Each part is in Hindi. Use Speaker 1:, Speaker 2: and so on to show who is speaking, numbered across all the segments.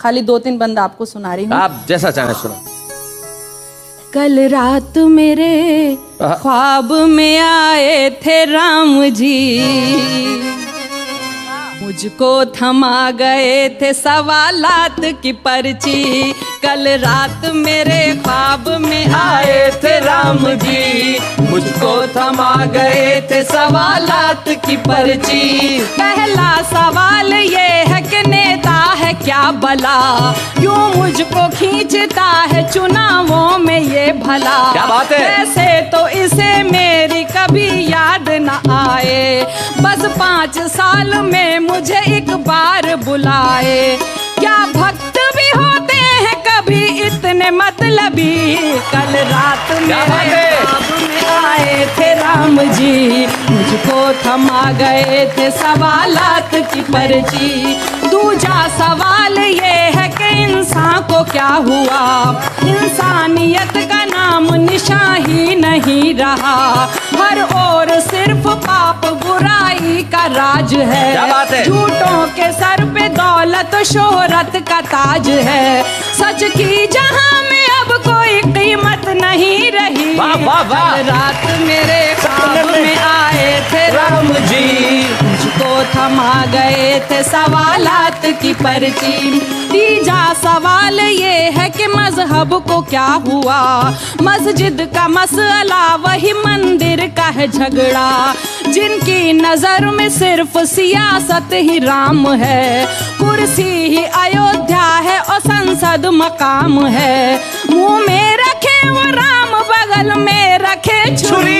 Speaker 1: खाली 2-3 बंद आपको सुना रही हूँ।
Speaker 2: आप जैसा चाहें सुना।
Speaker 1: कल रात मेरे ख्वाब में आए थे राम जी, मुझको थमा गए थे सवालात की पर्ची। कल रात मेरे ख्वाब में आए थे राम जी, मुझको थमा गए थे सवालात की पर्ची। पहला सवाल ये है कि नेता है क्या भला, क्यों मुझको खींचता है चुनावों में ये भला।
Speaker 2: क्या बात है।
Speaker 1: वैसे तो इसे मेरी कभी याद न आए, बस 5 साल में मुझे एक बार बुलाए। क्या भक्त भी होते हैं कभी इतने मतलबी। कल रात मेरे ख्वाब में आए थे राम जी, मुझको थमा गए थे सवालात की पर्ची। दूजा सवाल ये है कि इंसान को क्या हुआ, इंसानियत का नाम निशान ही नहीं रहा। हर ओर सिर्फ पाप बुराई का राज है।
Speaker 2: क्या बात है।
Speaker 1: झूठों के सर पे दौलत शोहरत का ताज है। सच की जहां में अब कोई कीमत नहीं रही।
Speaker 2: वाह वाह वाह।
Speaker 1: कल रात मेरे ख्वाब में आए थे राम जी, मुझको थमा गए थे सवालात की पर्ची। तीजा सवाल ये है कि मजहब को क्या हुआ, मस्जिद का मसला वही मंदिर का है झगड़ा। जिनकी नजर में सिर्फ सियासत ही राम है, कुर्सी ही अयोध्या है और संसद मकाम है। मुंह में रखे वो राम, बगल में रखे छुरी।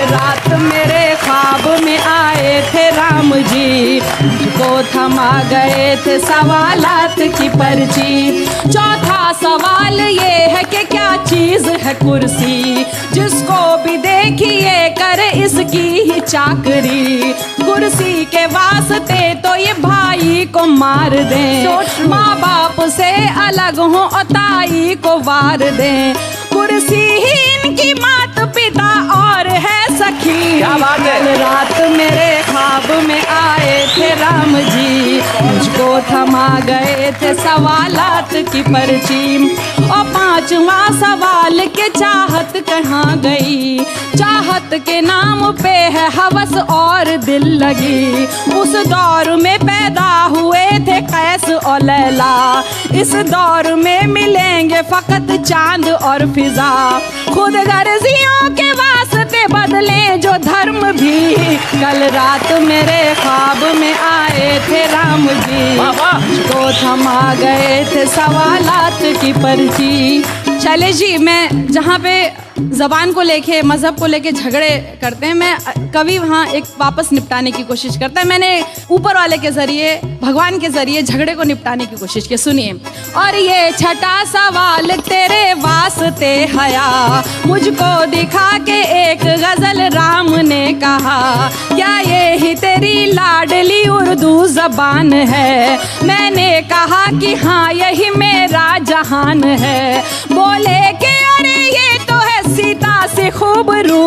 Speaker 1: रात मेरे ख्वाब में आए थे राम जी, मुझको थमा गए थे सवालात की पर्ची। चौथा सवाल ये है कि क्या चीज है कुर्सी, जिसको भी देखिए करे इसकी ही चाकरी। कुर्सी के वास्ते तो ये भाई को मार दें, माँ बाप से अलग हो और ताई को वार दें। कुर्सी ही इनकी मात पिता और है सखी।
Speaker 2: क्या बात है।
Speaker 1: कल रात मेरे ख्वाब में आए थे राम जी, मुझको थमा गए थे सवालात की पर्ची। और 5वां सवाल के चाहत कहाँ गई, चाहत के नाम पे है हवस और दिल लगी। उस दौर में पैदा हुए थे कैस और लैला, इस दौर में मिलेंगे फकत चांद और फिजा। खुद गर्जियों के वास्ते बदले जो धर्म भी। कल रात मेरे ख्वाब में आए थे राम जी, मुझको थमा गए थे सवालात की पर्ची। चले जी, मैं जहाँ पे ज़बान को लेके मज़हब को लेके झगड़े करते हैं, मैं कभी वहाँ एक वापस निपटाने की कोशिश करता है। मैंने ऊपर वाले के ज़रिए, भगवान के ज़रिए झगड़े को निपटाने की कोशिश की। सुनिए। और ये छठा सवाल तेरे वास्ते हया, मुझको दिखा के एक गज़ल राम ने कहा। क्या ये ही तेरी लाडली उर्दू ज़बान है। मैंने कहा कि हाँ यही मेरा जहान है। बोले कि अरे ये तो है सीता से खूब रू,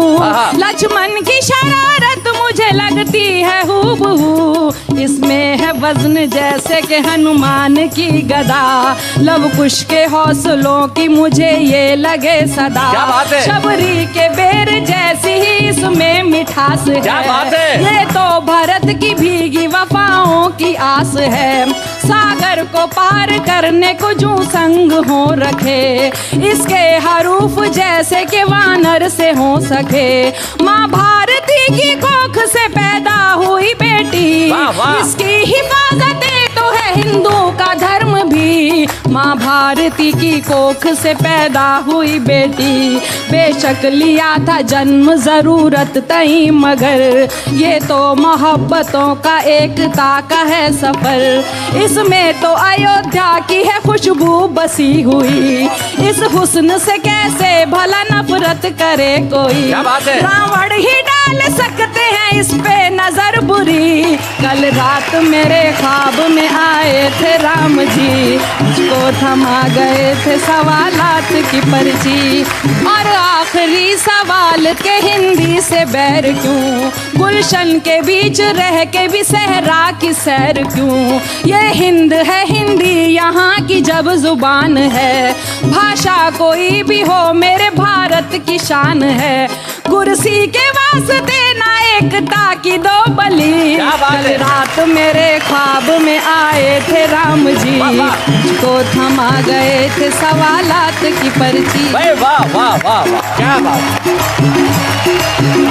Speaker 1: लक्ष्मण की शरारत मुझे लगती है हूबहू। इसमें है वजन जैसे कि हनुमान की गदा, लव कुश के हौसलों की मुझे ये लगे सदा।
Speaker 2: क्या बात है।
Speaker 1: शबरी के बेर जैसी ही इसमें मिठास है।
Speaker 2: क्या बात है।
Speaker 1: ये तो भरत की भीगी वफाओं की आस है। सागर को पार करने को जू संग हो रखे, इसके हरूफ जैसे कि वानर से हो सके। माँ भारती की कोख से पैदा हुई बेटी,
Speaker 2: वाह वाह।
Speaker 1: इसकी हिफाजत तो है हिंदू का धर्म भी। माँ भारती की कोख से पैदा हुई बेटी, बेशक लिया था जन्म जरूरत तई, मगर ये तो मोहब्बतों का एकता का है सफर। इसमें तो अयोध्या की है खुशबू बसी हुई, इस हुस्न से कैसे भला नफरत करे कोई।
Speaker 2: क्या बात है।
Speaker 1: रावण ही डाल सकते हैं इस पे नजर बुरी। कल रात मेरे ख्वाब में आए थे राम जी, मुझको थमा गए थे सवालात की पर्ची। और आखिरी सवाल के हिंदी से बैर क्यों, गुलशन के बीच रह के भी सहरा की सैर क्यों। ये हिंद है हिंदी यहाँ की जब जुबान है, भाषा कोई भी हो मेरे भारत की शान है। कुर्सी के वास्ते ना एकता की दो बलि,
Speaker 2: क्या बात
Speaker 1: कल
Speaker 2: है।
Speaker 1: रात मेरे ख्वाब में आए थे राम जी,
Speaker 2: वाह, वाह।
Speaker 1: मुझको थमा गए थे सवालात की पर्ची।
Speaker 2: भाई वाह वाह वाह वाह, क्या बात है।